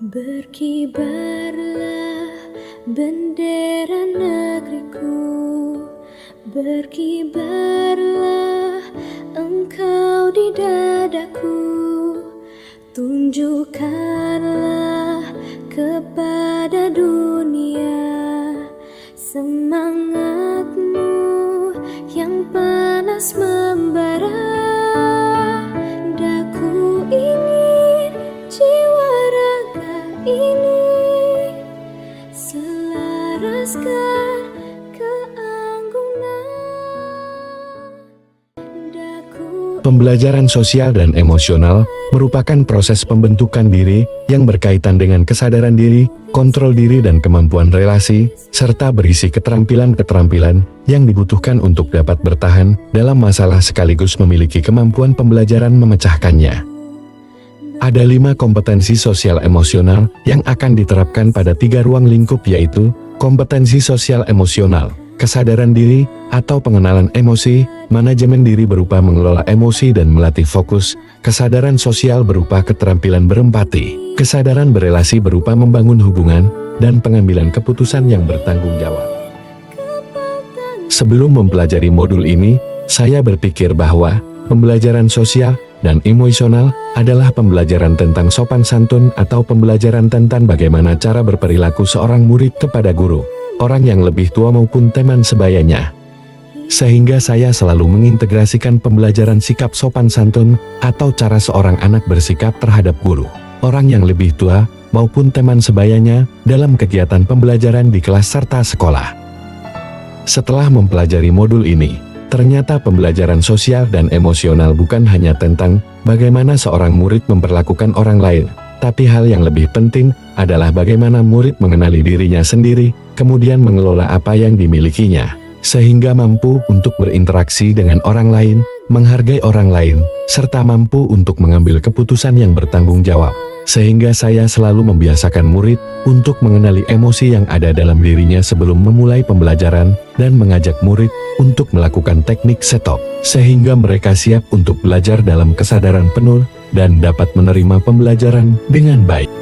Berkibarlah bendera negeriku, berkibarlah engkau di dadaku, tunjukkanlah kepada dunia semangatmu yang panas membara. Daku ingin jiwa raga ini selaraskan keanggunan. Pembelajaran sosial dan emosional merupakan proses pembentukan diri yang berkaitan dengan kesadaran diri, kontrol diri dan kemampuan relasi, serta berisi keterampilan-keterampilan yang dibutuhkan untuk dapat bertahan dalam masalah sekaligus memiliki kemampuan pembelajaran memecahkannya. Ada 5 kompetensi sosial emosional yang akan diterapkan pada 3 ruang lingkup, yaitu kompetensi sosial emosional, kesadaran diri atau pengenalan emosi, manajemen diri berupa mengelola emosi dan melatih fokus, kesadaran sosial berupa keterampilan berempati, kesadaran berelasi berupa membangun hubungan, dan pengambilan keputusan yang bertanggung jawab. Sebelum mempelajari modul ini, saya berpikir bahwa pembelajaran sosial dan emosional adalah pembelajaran tentang sopan santun atau pembelajaran tentang bagaimana cara berperilaku seorang murid kepada guru, orang yang lebih tua maupun teman sebayanya. Sehingga saya selalu mengintegrasikan pembelajaran sikap sopan santun atau cara seorang anak bersikap terhadap guru, orang yang lebih tua maupun teman sebayanya dalam kegiatan pembelajaran di kelas serta sekolah. Setelah mempelajari modul ini, ternyata pembelajaran sosial dan emosional bukan hanya tentang bagaimana seorang murid memperlakukan orang lain, tapi hal yang lebih penting adalah bagaimana murid mengenali dirinya sendiri, kemudian mengelola apa yang dimilikinya, sehingga mampu untuk berinteraksi dengan orang lain, menghargai orang lain, serta mampu untuk mengambil keputusan yang bertanggung jawab. Sehingga saya selalu membiasakan murid untuk mengenali emosi yang ada dalam dirinya sebelum memulai pembelajaran, dan mengajak murid untuk melakukan teknik stop, sehingga mereka siap untuk belajar dalam kesadaran penuh, dan dapat menerima pembelajaran dengan baik.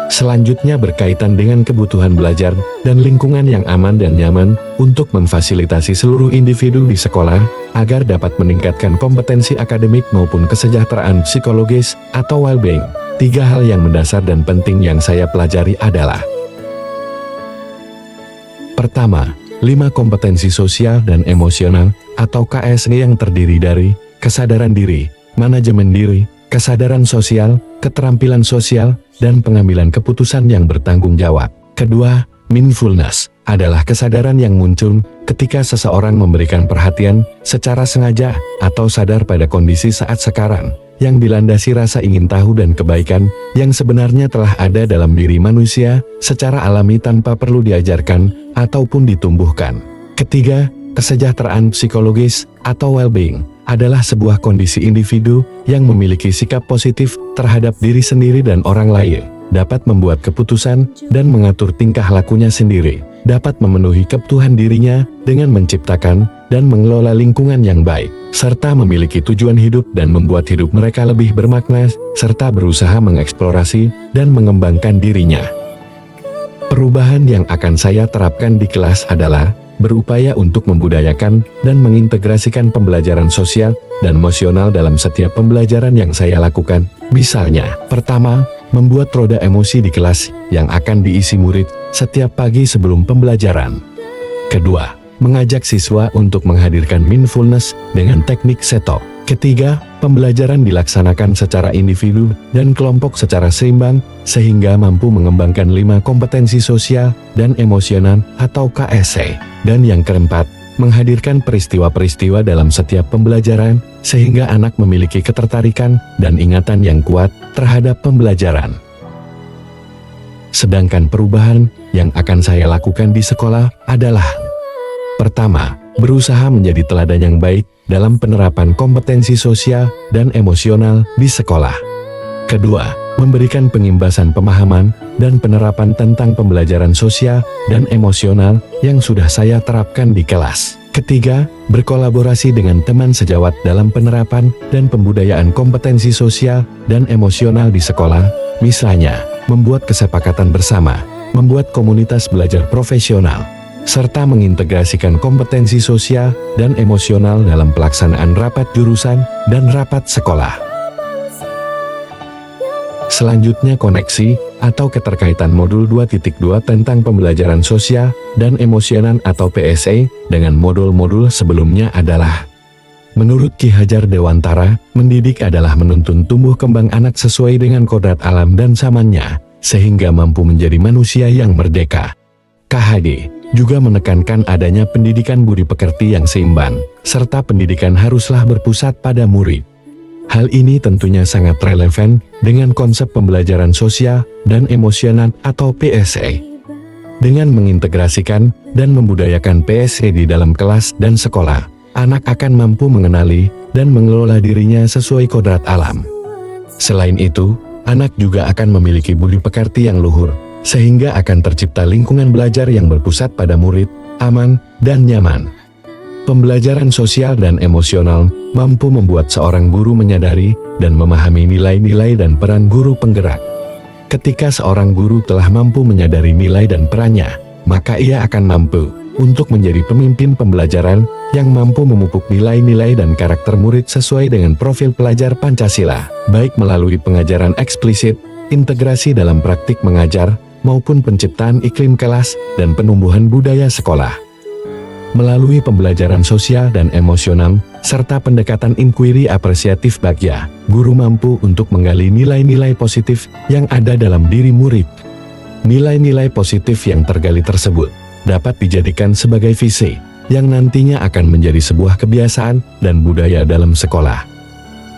Selanjutnya berkaitan dengan kebutuhan belajar dan lingkungan yang aman dan nyaman untuk memfasilitasi seluruh individu di sekolah agar dapat meningkatkan kompetensi akademik maupun kesejahteraan psikologis atau well-being. 3 hal yang mendasar dan penting yang saya pelajari adalah: pertama, 5 kompetensi sosial dan emosional atau KSE yang terdiri dari kesadaran diri, manajemen diri, kesadaran sosial, keterampilan sosial, dan pengambilan keputusan yang bertanggung jawab. Kedua, mindfulness adalah kesadaran yang muncul ketika seseorang memberikan perhatian secara sengaja atau sadar pada kondisi saat sekarang, yang dilandasi rasa ingin tahu dan kebaikan yang sebenarnya telah ada dalam diri manusia secara alami tanpa perlu diajarkan ataupun ditumbuhkan. Ketiga, kesejahteraan psikologis atau well-being adalah sebuah kondisi individu yang memiliki sikap positif terhadap diri sendiri dan orang lain, dapat membuat keputusan dan mengatur tingkah lakunya sendiri, dapat memenuhi kebutuhan dirinya dengan menciptakan dan mengelola lingkungan yang baik, serta memiliki tujuan hidup dan membuat hidup mereka lebih bermakna, serta berusaha mengeksplorasi dan mengembangkan dirinya. Perubahan yang akan saya terapkan di kelas adalah berupaya untuk membudayakan dan mengintegrasikan pembelajaran sosial dan emosional dalam setiap pembelajaran yang saya lakukan. Misalnya, pertama, membuat roda emosi di kelas yang akan diisi murid setiap pagi sebelum pembelajaran. Kedua, mengajak siswa untuk menghadirkan mindfulness dengan teknik stop. Ketiga, pembelajaran dilaksanakan secara individu dan kelompok secara seimbang, sehingga mampu mengembangkan 5 kompetensi sosial dan emosional atau KSE. Dan yang keempat, menghadirkan peristiwa-peristiwa dalam setiap pembelajaran, sehingga anak memiliki ketertarikan dan ingatan yang kuat terhadap pembelajaran. Sedangkan perubahan yang akan saya lakukan di sekolah adalah: pertama, berusaha menjadi teladan yang baik dalam penerapan kompetensi sosial dan emosional di sekolah. Kedua, memberikan pengimbasan pemahaman dan penerapan tentang pembelajaran sosial dan emosional yang sudah saya terapkan di kelas. Ketiga, berkolaborasi dengan teman sejawat dalam penerapan dan pembudayaan kompetensi sosial dan emosional di sekolah, misalnya, membuat kesepakatan bersama, membuat komunitas belajar profesional, serta mengintegrasikan kompetensi sosial dan emosional dalam pelaksanaan rapat jurusan dan rapat sekolah. Selanjutnya koneksi atau keterkaitan modul 2.2 tentang pembelajaran sosial dan emosional atau PSE dengan modul-modul sebelumnya adalah: menurut Ki Hajar Dewantara, mendidik adalah menuntun tumbuh kembang anak sesuai dengan kodrat alam dan zamannya, sehingga mampu menjadi manusia yang merdeka. KHD juga menekankan adanya pendidikan budi pekerti yang seimbang, serta pendidikan haruslah berpusat pada murid. Hal ini tentunya sangat relevan dengan konsep pembelajaran sosial dan emosional atau PSE. Dengan mengintegrasikan dan membudayakan PSE di dalam kelas dan sekolah, anak akan mampu mengenali dan mengelola dirinya sesuai kodrat alam. Selain itu, anak juga akan memiliki budi pekerti yang luhur, sehingga akan tercipta lingkungan belajar yang berpusat pada murid, aman, dan nyaman. Pembelajaran sosial dan emosional mampu membuat seorang guru menyadari dan memahami nilai-nilai dan peran guru penggerak. Ketika seorang guru telah mampu menyadari nilai dan perannya, maka ia akan mampu untuk menjadi pemimpin pembelajaran yang mampu memupuk nilai-nilai dan karakter murid sesuai dengan profil pelajar Pancasila, baik melalui pengajaran eksplisit, integrasi dalam praktik mengajar, maupun penciptaan iklim kelas dan penumbuhan budaya sekolah. Melalui pembelajaran sosial dan emosional, serta pendekatan inquiry apresiatif bagya, guru mampu untuk menggali nilai-nilai positif yang ada dalam diri murid. Nilai-nilai positif yang tergali tersebut dapat dijadikan sebagai visi, yang nantinya akan menjadi sebuah kebiasaan dan budaya dalam sekolah.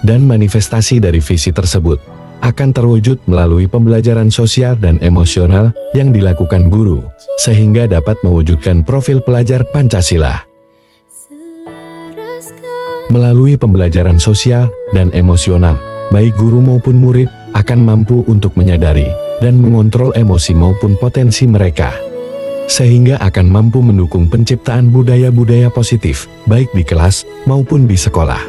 Dan manifestasi dari visi tersebut akan terwujud melalui pembelajaran sosial dan emosional yang dilakukan guru, sehingga dapat mewujudkan profil pelajar Pancasila. Melalui pembelajaran sosial dan emosional, baik guru maupun murid akan mampu untuk menyadari dan mengontrol emosi maupun potensi mereka, sehingga akan mampu mendukung penciptaan budaya-budaya positif, baik di kelas maupun di sekolah.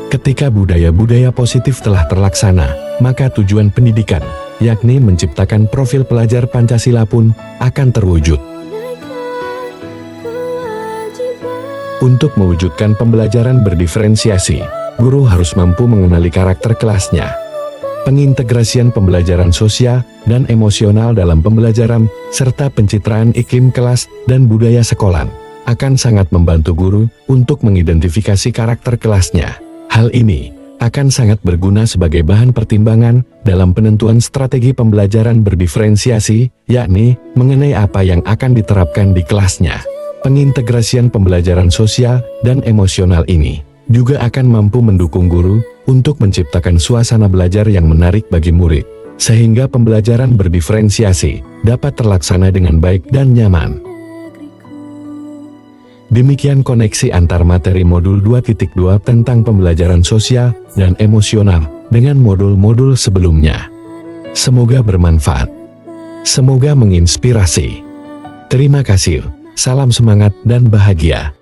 Ketika budaya-budaya positif telah terlaksana, maka tujuan pendidikan, yakni menciptakan profil pelajar Pancasila pun akan terwujud. Untuk mewujudkan pembelajaran berdiferensiasi, guru harus mampu mengenali karakter kelasnya. Pengintegrasian pembelajaran sosial dan emosional dalam pembelajaran, serta pencitraan iklim kelas dan budaya sekolah, akan sangat membantu guru untuk mengidentifikasi karakter kelasnya. Hal ini akan sangat berguna sebagai bahan pertimbangan dalam penentuan strategi pembelajaran berdiferensiasi, yakni mengenai apa yang akan diterapkan di kelasnya. Pengintegrasian pembelajaran sosial dan emosional ini juga akan mampu mendukung guru untuk menciptakan suasana belajar yang menarik bagi murid, sehingga pembelajaran berdiferensiasi dapat terlaksana dengan baik dan nyaman. Demikian koneksi antar materi modul 2.2 tentang pembelajaran sosial dan emosional dengan modul-modul sebelumnya. Semoga bermanfaat. Semoga menginspirasi. Terima kasih. Salam semangat dan bahagia.